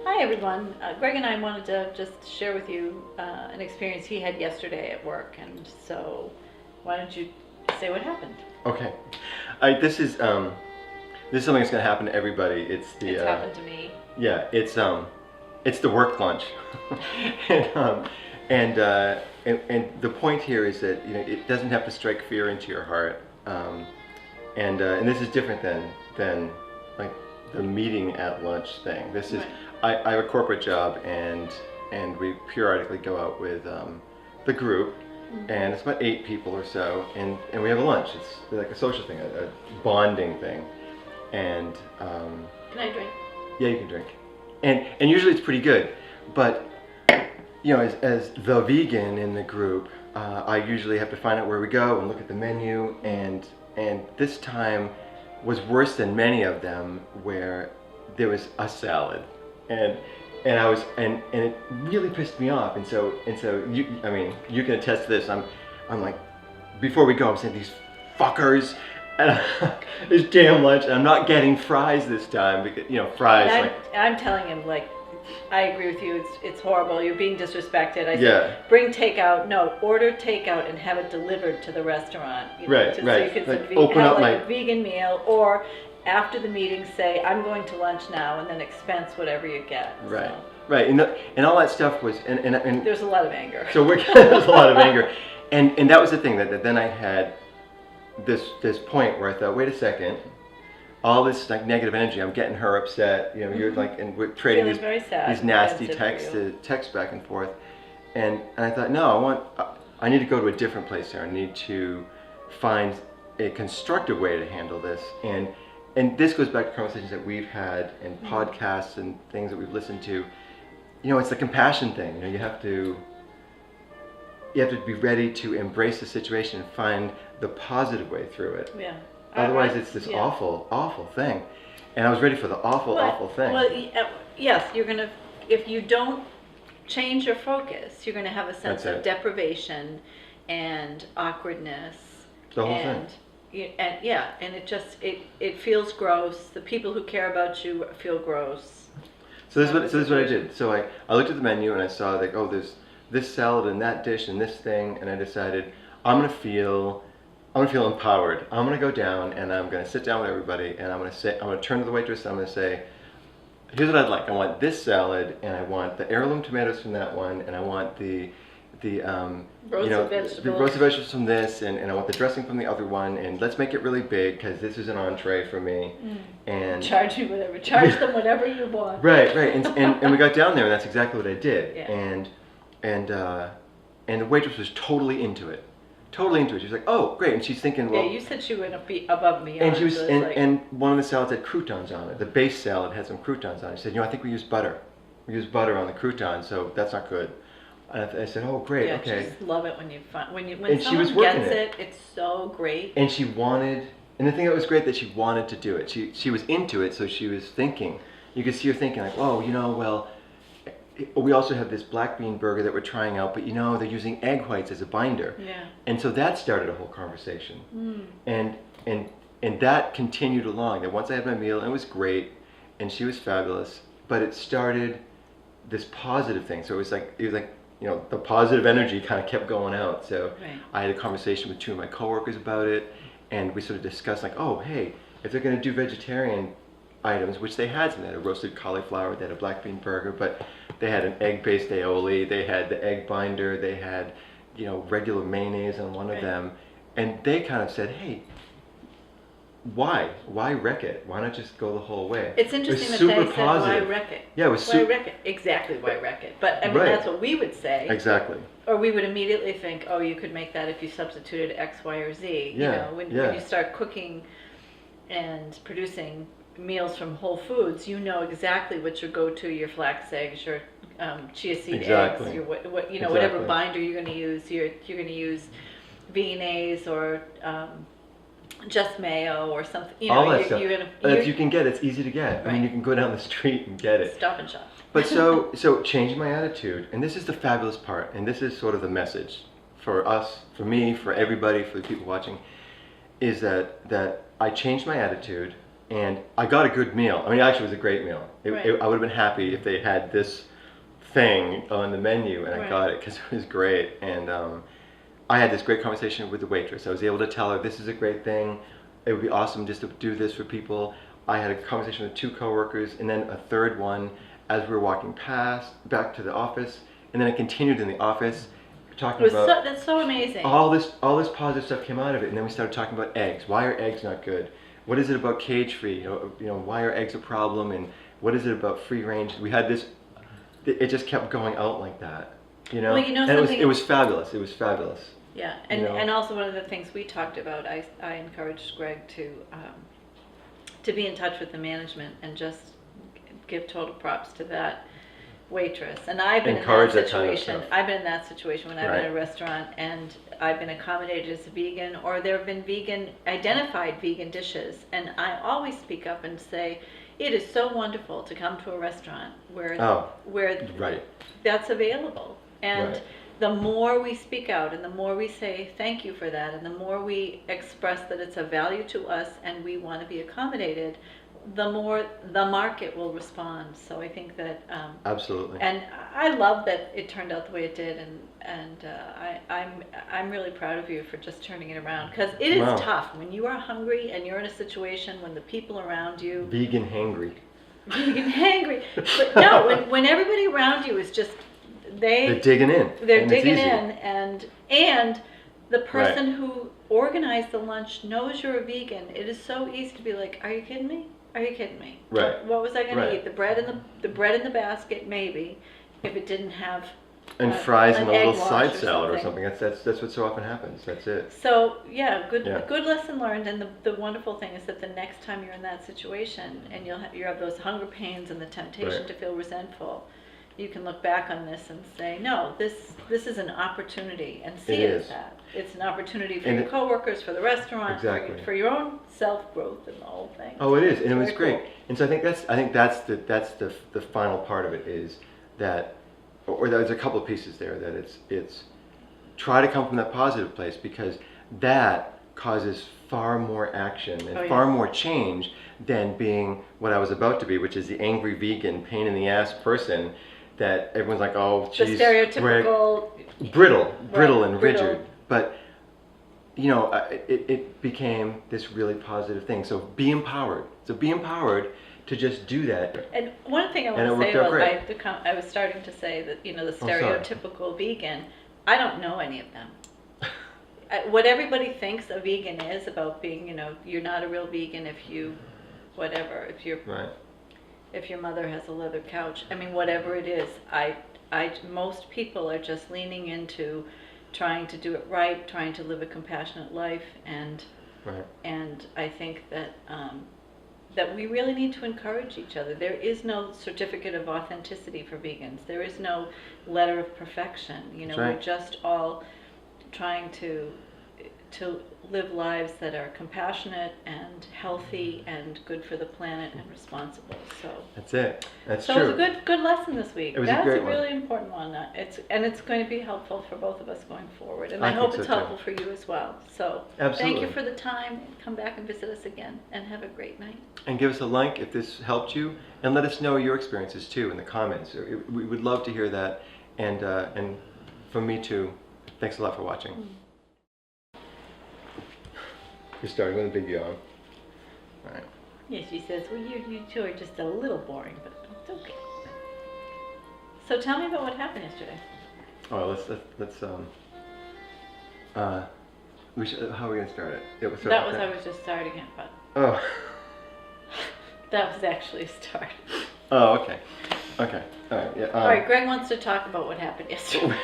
Hi everyone. Greg and I wanted to just share with you an experience he had yesterday at work, and so why don't you say what happened? Okay. This is something that's gonna happen to everybody. It's happened to me. Yeah, it's the work lunch. and, um, and the point here is that it doesn't have to strike fear into your heart. And this is different than like the meeting at lunch thing. This is Right. I have a corporate job, and we periodically go out with the group, and it's about 8 people or so, and we have a lunch. It's like a social thing, a bonding thing, and Can I drink? yeah, you can drink, and usually it's pretty good, but as the vegan in the group, I usually have to find out where we go and look at the menu, and this time was worse than many of them, where there was a salad, and and it really pissed me off, and so you can attest to this. I'm like, before we go, I'm saying, these fuckers, and this damn lunch, and I'm not getting fries this time, because fries, And like, I'm telling him, like, I agree with you. It's horrible. You're being disrespected. I said, Yeah. bring takeout. No, order takeout and have it delivered to the restaurant. Right, So right. you can Like, open have up like my- a vegan meal, or after the meeting say, I'm going to lunch now, and then expense whatever you get. right, So, right, and all that stuff was, and there's a lot of anger. so there's a lot of anger, and that was the thing, that then I had this point where I thought, wait a second, all this like negative energy, I'm getting her upset, you're like, and we're trading Feeling very sad these nasty and defensive for you. texts back and forth, and I thought, no, I need to go to a different place here. I need to find a constructive way to handle this, and this goes back to conversations that we've had and podcasts and things that we've listened to. It's the compassion thing. You have to be ready to embrace the situation and find the positive way through it. Yeah. Otherwise, it's this Yeah. awful, awful thing. And I was ready for the awful, awful thing. Well, yes, if you don't change your focus, you're gonna have a sense That's of it. deprivation and awkwardness. The whole and, thing. and it feels gross. The people who care about you feel gross. So this is what I did. So I looked at the menu and I saw, like, oh, there's this salad and that dish and this thing, and I decided I'm gonna feel empowered. I'm gonna go down and I'm gonna sit down with everybody, and I'm gonna turn to the waitress and I'm gonna say, here's what I'd like. I want this salad, and I want the heirloom tomatoes from that one, and I want the Roasted vegetables. the roasted vegetables from this, and I want the dressing from the other one, and let's make it really big because this is an entree for me. And Charge you whatever. Charge them whatever you want. right, and we got down there, and that's exactly what I did. Yeah. And the waitress was totally into it. She was like, "Oh, great!" And she's thinking, well, Yeah, you said she wouldn't be above me. and she was, and one of the salads had croutons on it. The base salad had some croutons on it. She said, I think we used butter. We used butter on the croutons, so that's not good. And I said, oh, great, yeah, okay. just love it when And she was someone working gets it. it's so great. And she wanted, and the thing that was great, that she wanted to do it. She was into it, so she was thinking. You could see her thinking, like, oh, well, we also have this black bean burger that we're trying out, but they're using egg whites as a binder. Yeah. And so that started a whole conversation. And that continued along. That once I had my meal, and it was great, and she was fabulous, but it started this positive thing. So it was like the positive energy kind of kept going out. So Right. I had a conversation with 2 of my coworkers about it, and we sort of discussed, like, oh, hey, if they're going to do vegetarian items, which they had some. They had a roasted cauliflower, they had a black bean burger, but they had an egg-based aioli, they had the egg binder, they had regular mayonnaise on one of Right. them, and they kind of said, hey, why wreck it? Why not just go the whole way? It's interesting that super they said, why positive. wreck it? Yeah, it was Why wreck it? Exactly, why wreck it? But I mean, Right. that's what we would say. Exactly. Or we would immediately think, oh, you could make that if you substituted X, Y, or Z. Yeah, When yeah. you start cooking and producing meals from Whole Foods, you know exactly what your go-to, your flax eggs, your chia seed Exactly. eggs, your whatever Exactly. binder you're going to use. You're going to use V&A's or just mayo or something. All that stuff. You're gonna, If you can get it, it's easy to get. I mean, Right. you can go down the street and get it. Stop and Shop. But so changing my attitude, and this is the fabulous part, and this is sort of the message for us, for me, for everybody, for the people watching, is that I changed my attitude, and I got a good meal. I mean, actually, it was a great meal. Right. I would have been happy if they had this thing on the menu, and I Right. got it because it was great. And I had this great conversation with the waitress. I was able to tell her this is a great thing. It would be awesome just to do this for people. I had a conversation with 2 coworkers, and then a third one as we were walking past back to the office, and then I continued in the office talking about That's so amazing. all this positive stuff came out of it, and then we started talking about eggs. Why are eggs not good? What is it about cage-free? Why are eggs a problem? And what is it about free range? We had this. It just kept going out like that, Well, you know and something- it was fabulous. It was fabulous. Yeah, and You know. and also one of the things we talked about, I encouraged Greg to be in touch with the management and just give total props to that waitress. And I've been Encourage in that that kind of situation. stuff. I've been in that situation when I've been Right. at a restaurant and I've been accommodated as a vegan, or there have been identified vegan dishes, and I always speak up and say, it is so wonderful to come to a restaurant where Oh, where right. that's available. And Right. the more we speak out and the more we say thank you for that and the more we express that it's a value to us and we want to be accommodated, the more the market will respond. So I think that, Absolutely. and I love that it turned out the way it did, and I'm really proud of you for just turning it around, because it is Wow. tough when you are hungry and you're in a situation when the people around you Vegan hangry. vegan hangry, but no, when everybody around you is just They're digging in. they're and it's digging easy. in, and the person who organized the lunch knows you're a vegan. It is so easy to be like, "Are you kidding me? Are you kidding me? Right. What was I going Right. to eat? The bread in the basket, maybe, if it didn't have." And uh, fries an and a little egg wash side or salad or something. That's what so often happens. That's it. So yeah, good Yeah. good lesson learned. And the wonderful thing is that the next time you're in that situation and you have those hunger pains and the temptation Right. to feel resentful, you can look back on this and say, no, this is an opportunity, and see It it as is. that. It's an opportunity for And your coworkers, for the restaurant, Exactly. for your own self growth and the whole thing. Oh, it is, and it It's was very great. And so I think that's the final part of it is that, or there's a couple of pieces there that it's try to come from that positive place, because that causes far more action and Oh, yeah. far more change than being what I was about to be, which is the angry vegan, pain in the ass person that everyone's like, oh, The geez, stereotypical. brittle Right, and brittle. rigid. But it became this really positive thing. So be empowered. So be empowered to just do that. And one thing I And want it to say worked out about I was starting to say that, the Oh, sorry. stereotypical vegan, I don't know any of them. What everybody thinks a vegan is about being, you're not a real vegan if you, whatever, Right. if your mother has a leather couch. I mean, whatever it is, most people are just leaning into trying to do it right, trying to live a compassionate life, and Right. I think that that we really need to encourage each other. There is no certificate of authenticity for vegans. There is no letter of perfection. That's We're right. just all trying to live lives that are compassionate and healthy and good for the planet and responsible. So That's it. That's so true. it was a good lesson this week. It was a That's great a one. really important one. It's going to be helpful for both of us going forward, and I I think hope so it's too. helpful for you as well. So Absolutely. thank you for the time. Come back and visit us again, and have a great night. And give us a like if this helped you, and let us know your experiences too in the comments. We would love to hear that, and from me too. Thanks a lot for watching. You're starting with a big yawn. All right. Yeah, she says, well, you two are just a little boring, but it's okay. So tell me about what happened yesterday. Oh, let's we should, how are we gonna start it? It was I was just starting it, but Oh. that was actually a start. Oh, okay. Okay. All right. Yeah. All right, Greg wants to talk about what happened yesterday.